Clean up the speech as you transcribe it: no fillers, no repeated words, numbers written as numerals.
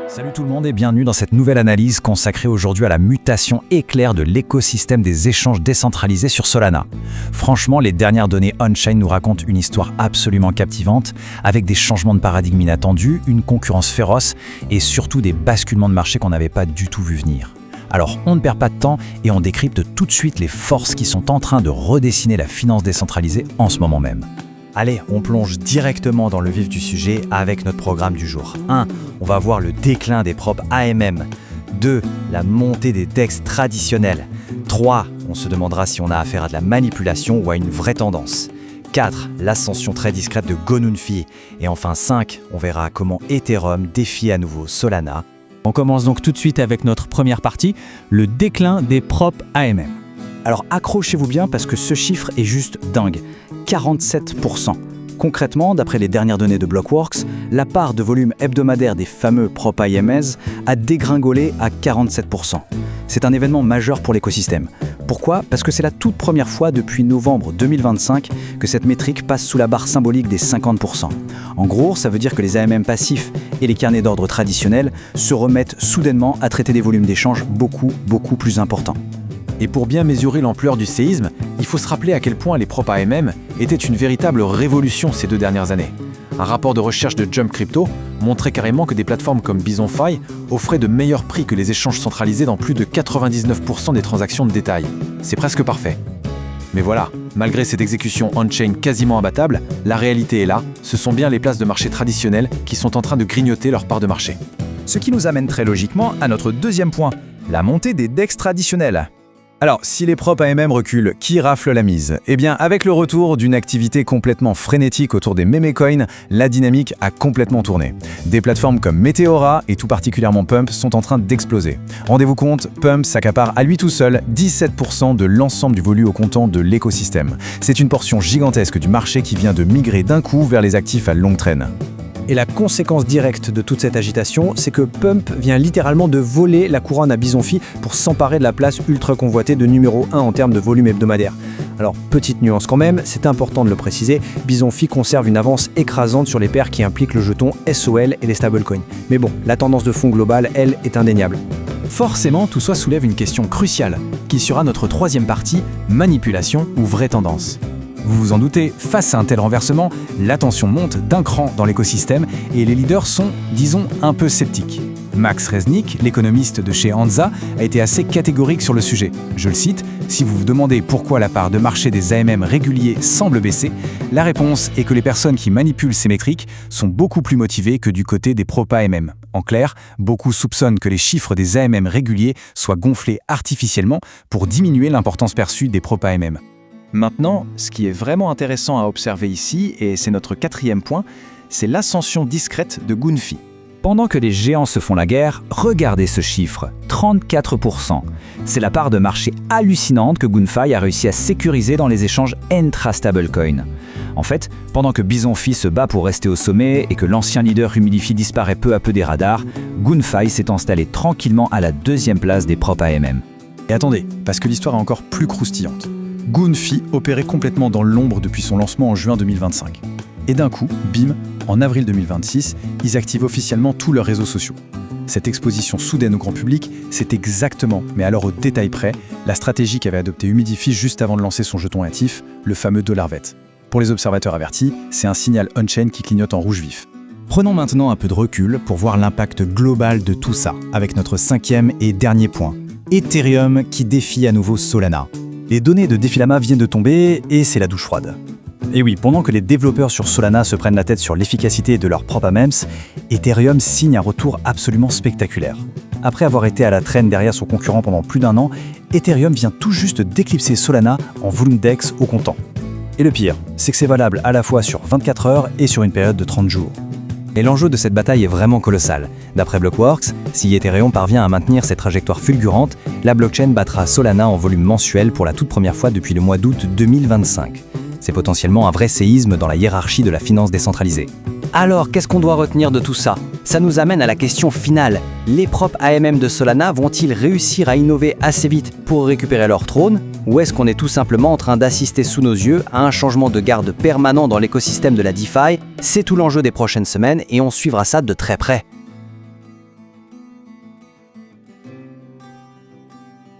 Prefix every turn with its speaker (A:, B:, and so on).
A: Salut tout le monde et bienvenue dans cette nouvelle analyse consacrée aujourd'hui à la mutation éclair de l'écosystème des échanges décentralisés sur Solana. Franchement, les dernières données on-chain nous racontent une histoire absolument captivante, avec des changements de paradigme inattendus, une concurrence féroce et surtout des basculements de marché qu'on n'avait pas du tout vu venir. Alors on ne perd pas de temps et on décrypte tout de suite les forces qui sont en train de redessiner la finance décentralisée en ce moment même. Allez, on plonge directement dans le vif du sujet avec notre programme du jour. 1. On va voir le déclin des propres AMM. 2. La montée des DEX traditionnels. 3. On se demandera si on a affaire à de la manipulation ou à une vraie tendance. 4. L'ascension très discrète de Gonunfi. Et enfin 5. On verra comment Ethereum défie à nouveau Solana.
B: On commence donc tout de suite avec notre première partie, le déclin des propres AMM.
A: Alors accrochez-vous bien parce que ce chiffre est juste dingue. 47%. Concrètement, d'après les dernières données de Blockworks, la part de volume hebdomadaire des fameux prop IMS a dégringolé à 47%. C'est un événement majeur pour l'écosystème. Pourquoi ? Parce que c'est la toute première fois depuis novembre 2025 que cette métrique passe sous la barre symbolique des 50%. En gros, ça veut dire que les AMM passifs et les carnets d'ordre traditionnels se remettent soudainement à traiter des volumes d'échange beaucoup plus importants.
C: Et pour bien mesurer l'ampleur du séisme, il faut se rappeler à quel point les propres AMM étaient une véritable révolution ces 2 dernières années. Un rapport de recherche de Jump Crypto montrait carrément que des plateformes comme BisonFi offraient de meilleurs prix que les échanges centralisés dans plus de 99% des transactions de détail. C'est presque parfait. Mais voilà, malgré cette exécution on-chain quasiment imbattable, la réalité est là, ce sont bien les places de marché traditionnelles qui sont en train de grignoter leur part de marché.
A: Ce qui nous amène très logiquement à notre deuxième point, la montée des DEX traditionnels. Alors, si les propres AMM reculent, qui rafle la mise ? Eh bien, avec le retour d'une activité complètement frénétique autour des meme coins, la dynamique a complètement tourné. Des plateformes comme Meteora et tout particulièrement Pump sont en train d'exploser. Rendez-vous compte, Pump s'accapare à lui tout seul 17% de l'ensemble du volume au comptant de l'écosystème. C'est une portion gigantesque du marché qui vient de migrer d'un coup vers les actifs à longue traîne.
B: Et la conséquence directe de toute cette agitation, c'est que Pump vient littéralement de voler la couronne à BisonFi pour s'emparer de la place ultra convoitée de numéro 1 en termes de volume hebdomadaire. Alors, petite nuance quand même, c'est important de le préciser, BisonFi conserve une avance écrasante sur les paires qui impliquent le jeton SOL et les stablecoins. Mais bon, la tendance de fond globale, elle, est indéniable.
C: Forcément, tout ça soulève une question cruciale, qui sera notre troisième partie, manipulation ou vraie tendance. Vous vous en doutez, face à un tel renversement, l'attention monte d'un cran dans l'écosystème et les leaders sont, disons, un peu sceptiques. Max Reznick, l'économiste de chez Anza, a été assez catégorique sur le sujet. Je le cite, « Si vous vous demandez pourquoi la part de marché des AMM réguliers semble baisser, la réponse est que les personnes qui manipulent ces métriques sont beaucoup plus motivées que du côté des prop AMM. En clair, beaucoup soupçonnent que les chiffres des AMM réguliers soient gonflés artificiellement pour diminuer l'importance perçue des prop AMM. » Maintenant, ce qui est vraiment intéressant à observer ici, et c'est notre quatrième point, c'est l'ascension discrète de Gunfi.
A: Pendant que les géants se font la guerre, regardez ce chiffre, 34%. C'est la part de marché hallucinante que Gunfi a réussi à sécuriser dans les échanges intra-stablecoin. En fait, pendant que BisonFi se bat pour rester au sommet et que l'ancien leader Humidify disparaît peu à peu des radars, Gunfi s'est installé tranquillement à la 2e place des propres AMM.
C: Et attendez, parce que l'histoire est encore plus croustillante. Gunfi opérait complètement dans l'ombre depuis son lancement en juin 2025. Et d'un coup, bim, en avril 2026, ils activent officiellement tous leurs réseaux sociaux. Cette exposition soudaine au grand public, c'est exactement, mais alors au détail près, la stratégie qu'avait adoptée Humidify juste avant de lancer son jeton natif, le fameux $VET. Pour les observateurs avertis, c'est un signal on-chain qui clignote en rouge vif.
A: Prenons maintenant un peu de recul pour voir l'impact global de tout ça, avec notre 5e et dernier point, Ethereum qui défie à nouveau Solana. Les données de Defilama viennent de tomber et c'est la douche froide. Et oui, pendant que les développeurs sur Solana se prennent la tête sur l'efficacité de leurs propres AMMs, Ethereum signe un retour absolument spectaculaire. Après avoir été à la traîne derrière son concurrent pendant plus d'1 an, Ethereum vient tout juste d'éclipser Solana en volume DEX au comptant. Et le pire, c'est que c'est valable à la fois sur 24 heures et sur une période de 30 jours. Et l'enjeu de cette bataille est vraiment colossal. D'après Blockworks, si Ethereum parvient à maintenir cette trajectoire fulgurante, la blockchain battra Solana en volume mensuel pour la toute première fois depuis le mois d'août 2025. C'est potentiellement un vrai séisme dans la hiérarchie de la finance décentralisée.
D: Alors, qu'est-ce qu'on doit retenir de tout ça ? Ça nous amène à la question finale. Les propres AMM de Solana vont-ils réussir à innover assez vite pour récupérer leur trône ? Ou est-ce qu'on est tout simplement en train d'assister sous nos yeux à un changement de garde permanent dans l'écosystème de la DeFi? C'est tout l'enjeu des prochaines semaines et on suivra ça de très près.